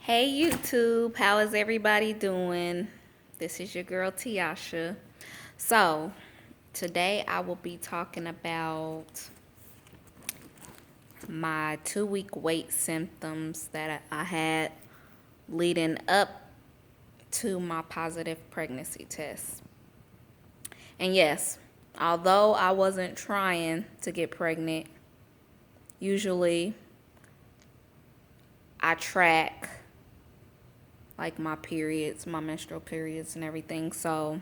Hey YouTube, how is everybody doing? This is your girl Tiasha. So, today I will be talking about my 2 week wait symptoms that I had leading up to my positive pregnancy test. And yes, although I wasn't trying to get pregnant, usually I track like my periods, my menstrual periods and everything. So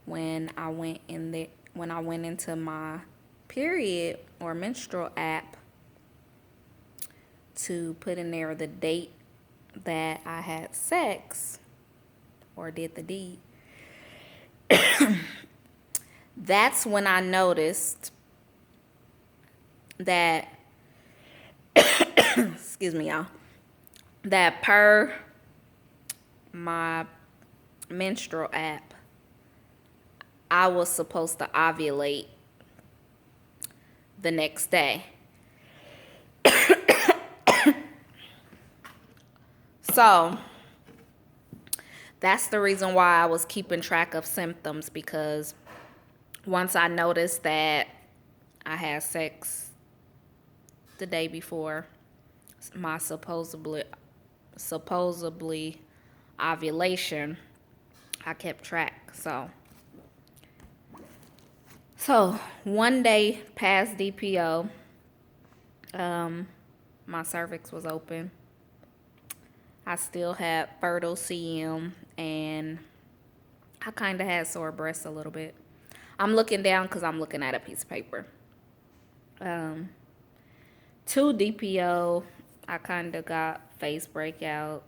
when I went into my period or menstrual app to put in there the date that I had sex or did the deed, that's when I noticed that excuse me y'all, that per my menstrual app I was supposed to ovulate the next day. So that's the reason why I was keeping track of symptoms, because once I noticed that I had sex the day before my supposedly ovulation, I kept track. So one day past DPO, my cervix was open. I still had fertile CM, and I kind of had sore breasts a little bit. I'm looking down because I'm looking at a piece of paper. 2 DPO, I kind of got face breakout.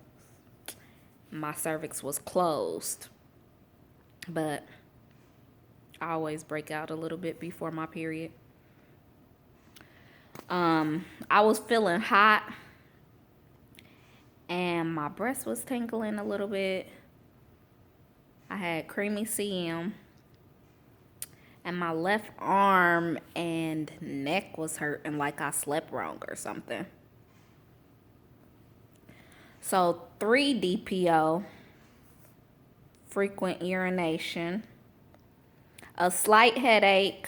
My cervix was closed, but I always break out a little bit before my period. I was feeling hot, and my breast was tingling a little bit. I had creamy CM, and my left arm and neck was hurting like I slept wrong or something. So 3 DPO, frequent urination, a slight headache,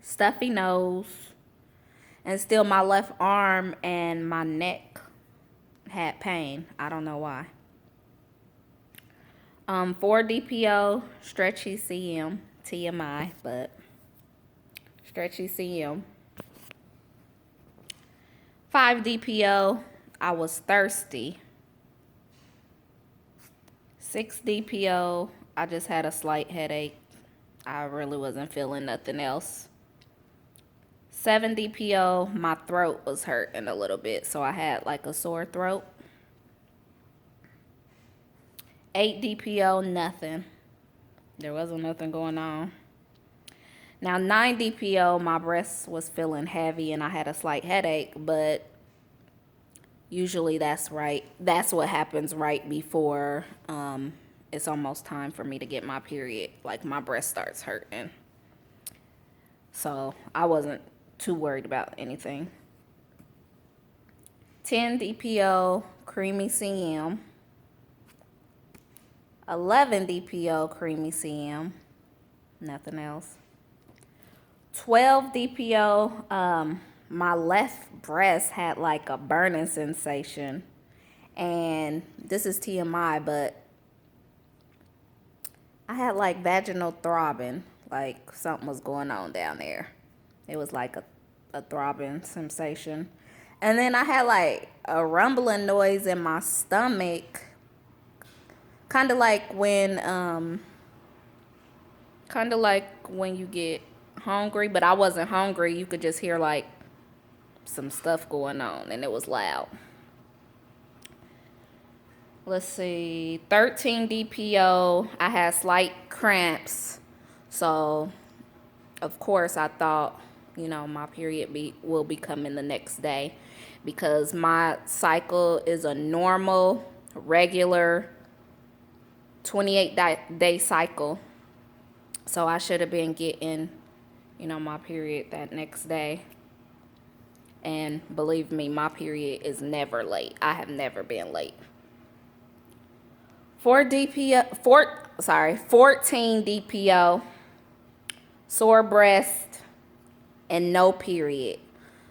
stuffy nose, and still my left arm and my neck had pain. I don't know why. 4 DPO, stretchy CM, TMI, but stretchy CM. 5 DPO, I was thirsty. 6 DPO, I just had a slight headache. I really wasn't feeling nothing else. 7 DPO, my throat was hurting a little bit, so I had like a sore throat. 8 DPO, nothing. There wasn't nothing going on. Now 9 DPO, my breast was feeling heavy and I had a slight headache, but usually that's what happens right before it's almost time for me to get my period. Like my breast starts hurting. So I wasn't too worried about anything. 10 DPO, creamy CM. 11 DPO, creamy CM. Nothing else. 12 DPO, my left breast had like a burning sensation. And this is TMI, but I had like vaginal throbbing, like something was going on down there. It was like a throbbing sensation. And then I had like a rumbling noise in my stomach, kind of like when you get hungry, but I wasn't hungry. You could just hear like some stuff going on, and it was loud. Let's see, 13 DPO, I had slight cramps. So, of course, I thought, my period will be coming the next day, because my cycle is a normal, regular 28-day cycle. So I should have been getting, my period that next day. And believe me, my period is never late. I have never been late. 14 DPO, sore breast, and no period.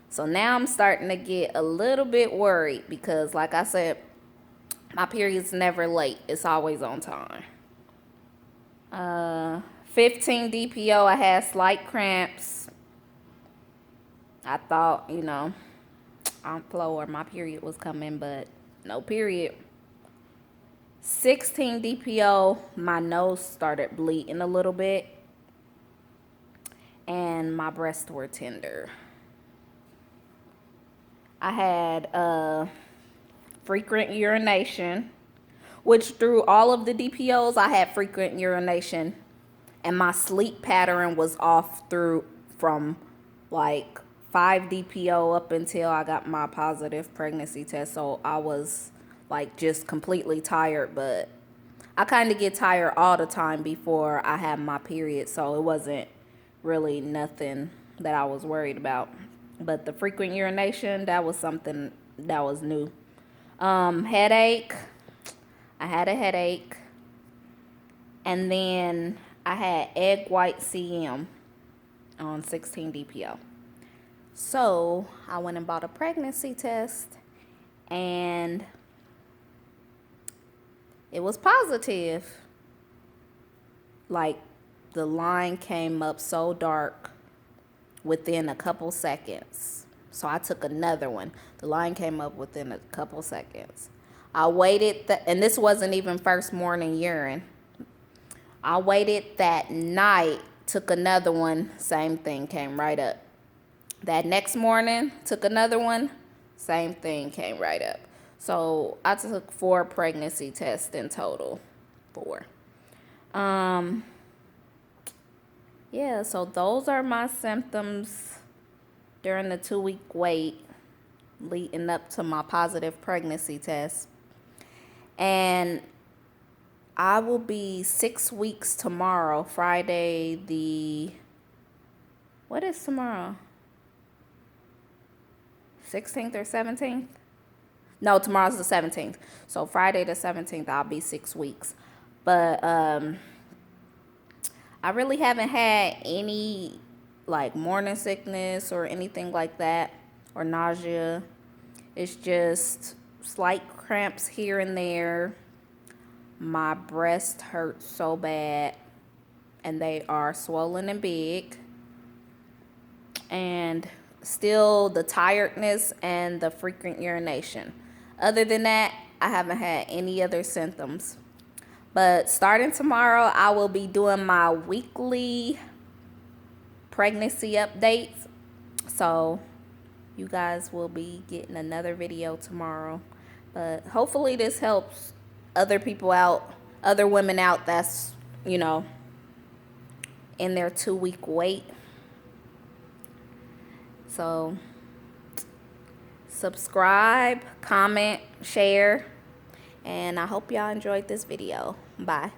So now I'm starting to get a little bit worried because, like I said, my period's never late. It's always on time. 15 DPO, I had slight cramps. I thought, on flow or my period was coming, but no period. 16 DPO, my nose started bleeding a little bit. And my breasts were tender. I had frequent urination, which through all of the DPOs, I had frequent urination. And my sleep pattern was off from like 5 DPO up until I got my positive pregnancy test. So I was like just completely tired, but I kind of get tired all the time before I have my period. So it wasn't really nothing that I was worried about. But the frequent urination, that was something that was new. Headache. I had a headache. And then I had egg white CM on 16 DPO. So I went and bought a pregnancy test and it was positive. Like the line came up so dark within a couple seconds. So I took another one. The line came up within a couple seconds. I waited, and this wasn't even first morning urine. I waited that night, took another one, same thing, came right up. That next morning, took another one, same thing, came right up. So I took 4 pregnancy tests in total. 4. Yeah, so those are my symptoms during the 2-week wait leading up to my positive pregnancy test. And I will be 6 weeks tomorrow, Friday what is tomorrow? 16th or 17th? No, tomorrow's the 17th. So Friday the 17th, I'll be 6 weeks. But I really haven't had any like morning sickness or anything like that, or nausea. It's just slight cramps here and there. My breasts hurt so bad and they are swollen and big. And still the tiredness and the frequent urination. Other than that, I haven't had any other symptoms. But starting tomorrow, I will be doing my weekly pregnancy updates. So you guys will be getting another video tomorrow. But hopefully this helps other people out, other women out that's, in their 2-week wait. So subscribe, comment, share, and I hope y'all enjoyed this video. Bye.